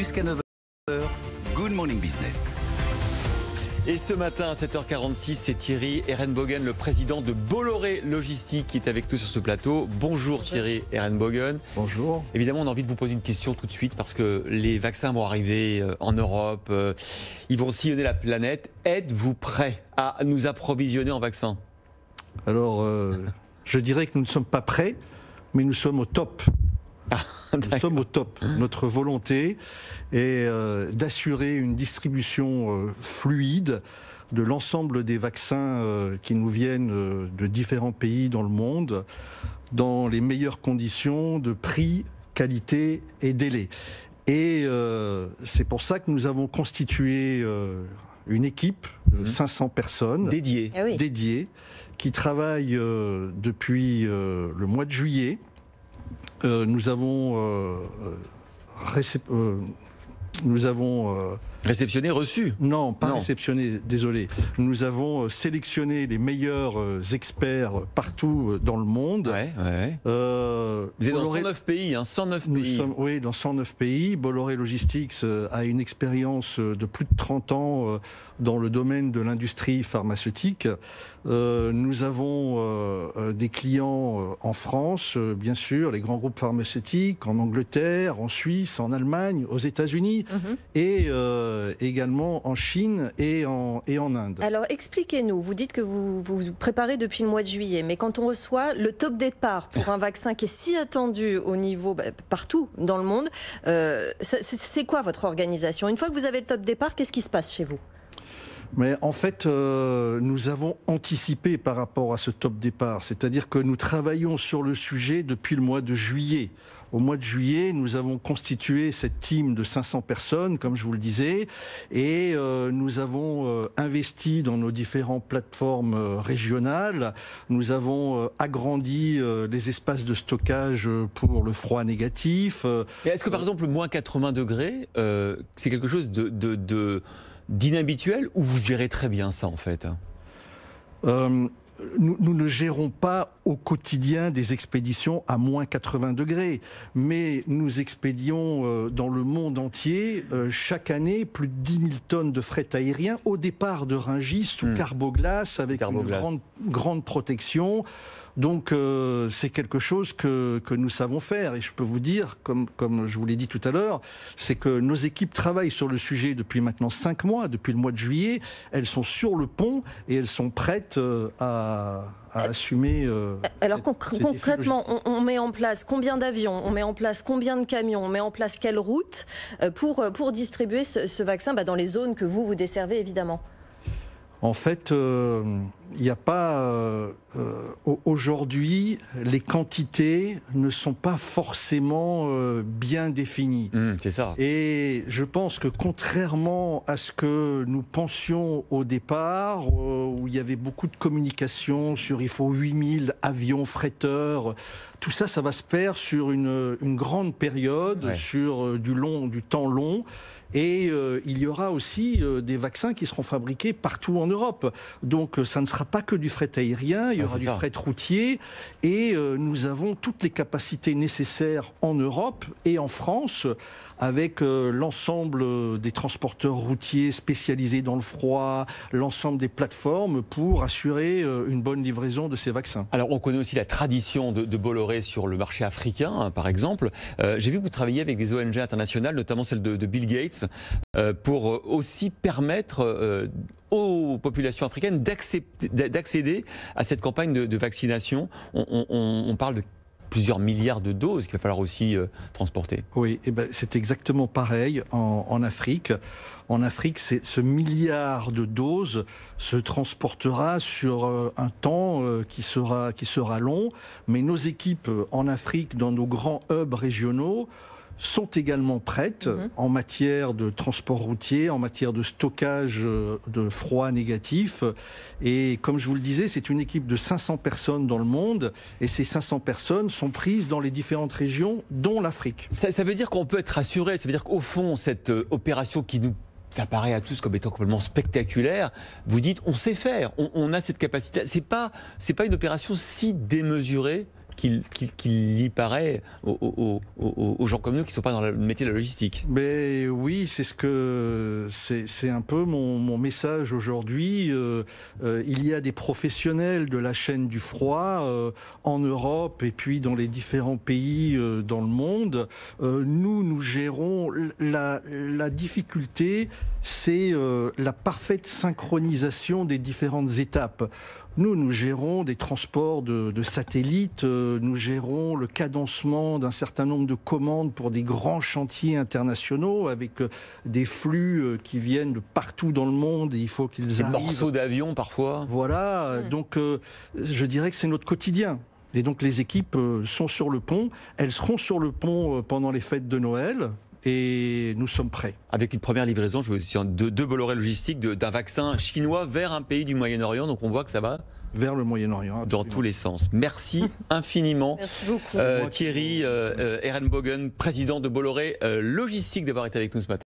Jusqu'à 9h, Good Morning Business. Et ce matin à 7h46, c'est Thierry Erenbogen, le président de Bolloré Logistique, qui est avec nous sur ce plateau. Bonjour Thierry Erenbogen. Bonjour. Évidemment, on a envie de vous poser une question tout de suite parce que les vaccins vont arriver en Europe, ils vont sillonner la planète. Êtes-vous prêt à nous approvisionner en vaccins? Alors, je dirais que nous ne sommes pas prêts, mais nous sommes au top. Nous sommes au top. Notre volonté est d'assurer une distribution fluide de l'ensemble des vaccins qui nous viennent de différents pays dans le monde, dans les meilleures conditions de prix, qualité et délai. Et c'est pour ça que nous avons constitué une équipe de 500 personnes dédiées qui travaillent depuis le mois de juillet. Nous avons réceptionné, reçu? Non, pas réceptionné, désolé. Nous avons sélectionné les meilleurs experts partout dans le monde. Vous êtes dans 109 pays, 109 pays. Oui, dans 109 pays. Bolloré Logistics a une expérience de plus de 30 ans dans le domaine de l'industrie pharmaceutique. Nous avons des clients en France, bien sûr, les grands groupes pharmaceutiques, en Angleterre, en Suisse, en Allemagne, aux États-Unis et également en Chine et en Inde. Alors expliquez-nous, vous dites que vous vous préparez depuis le mois de juillet, mais quand on reçoit le top départ pour un vaccin qui est si attendu au niveau partout dans le monde, c'est quoi votre organisation? Une fois que vous avez le top départ, qu'est-ce qui se passe chez vous? Mais en fait, nous avons anticipé par rapport à ce top départ. C'est-à-dire que nous travaillons sur le sujet depuis le mois de juillet. Au mois de juillet, nous avons constitué cette team de 500 personnes, comme je vous le disais, et nous avons investi dans nos différentes plateformes régionales. Nous avons agrandi les espaces de stockage pour le froid négatif. Est-ce que par exemple, moins 80 degrés, c'est quelque chose d'inhabituel ou vous gérez très bien ça en fait? Nous ne gérons pas au quotidien des expéditions à moins 80 degrés, mais nous expédions dans le monde entier une plus de 10 000 tonnes de fret aérien au départ de Rungis sous carboglace avec une grande protection. Donc c'est quelque chose que nous savons faire et je peux vous dire, comme je vous l'ai dit tout à l'heure, c'est que nos équipes travaillent sur le sujet depuis maintenant 5 mois, depuis le mois de juillet. Elles sont sur le pont et elles sont prêtes à assumer. Alors concrètement, on met en place combien d'avions, on met en place combien de camions, on met en place quelle route pour distribuer ce vaccin dans les zones que vous desservez évidemment? En fait, il n'y a pas... aujourd'hui, les quantités ne sont pas forcément bien définies. C'est ça. Et je pense que contrairement à ce que nous pensions au départ, où il y avait beaucoup de communication sur il faut 8000 avions fretteurs, tout ça, ça va se faire sur une grande période, sur du temps long. Et il y aura aussi des vaccins qui seront fabriqués partout en Europe. Donc ça ne sera pas que du fret aérien, il y aura du fret routier. Et nous avons toutes les capacités nécessaires en Europe et en France, avec l'ensemble des transporteurs routiers spécialisés dans le froid, l'ensemble des plateformes pour assurer une bonne livraison de ces vaccins. Alors on connaît aussi la tradition de Bolloré sur le marché africain, par exemple. J'ai vu que vous travaillez avec des ONG internationales, notamment celle de Bill Gates, pour aussi permettre aux populations africaines d'accéder à cette campagne de vaccination. On parle de plusieurs milliards de doses qu'il va falloir aussi transporter. Oui, c'est exactement pareil en Afrique. En Afrique, ce milliard de doses se transportera sur un temps qui sera long. Mais nos équipes en Afrique, dans nos grands hubs régionaux, sont également prêtes en matière de transport routier, en matière de stockage de froid négatif. Et comme je vous le disais, c'est une équipe de 500 personnes dans le monde et ces 500 personnes sont prises dans les différentes régions, dont l'Afrique. Ça veut dire qu'on peut être rassuré, ça veut dire qu'au fond, cette opération qui nous apparaît à tous comme étant complètement spectaculaire, vous dites on sait faire, on a cette capacité. C'est pas une opération si démesurée qu'il y paraît aux gens comme nous qui ne sont pas dans le métier de la logistique. Mais oui, c'est un peu mon message aujourd'hui. Il y a des professionnels de la chaîne du froid en Europe et puis dans les différents pays dans le monde. Nous gérons la difficulté, c'est la parfaite synchronisation des différentes étapes. Nous gérons des transports de satellites, nous gérons le cadencement d'un certain nombre de commandes pour des grands chantiers internationaux avec des flux qui viennent de partout dans le monde et il faut qu'ils arrivent. Des morceaux d'avion parfois. Voilà, donc je dirais que c'est notre quotidien. Et donc les équipes sont sur le pont, elles seront sur le pont pendant les fêtes de Noël. Et nous sommes prêts. Avec une première livraison, je vous dis, de Bolloré Logistique, d'un vaccin chinois vers un pays du Moyen-Orient. Donc on voit que ça va vers le Moyen-Orient. Dans tous les sens. Merci infiniment. Merci beaucoup. Thierry Erenbogen, président de Bolloré Logistique, d'avoir été avec nous ce matin.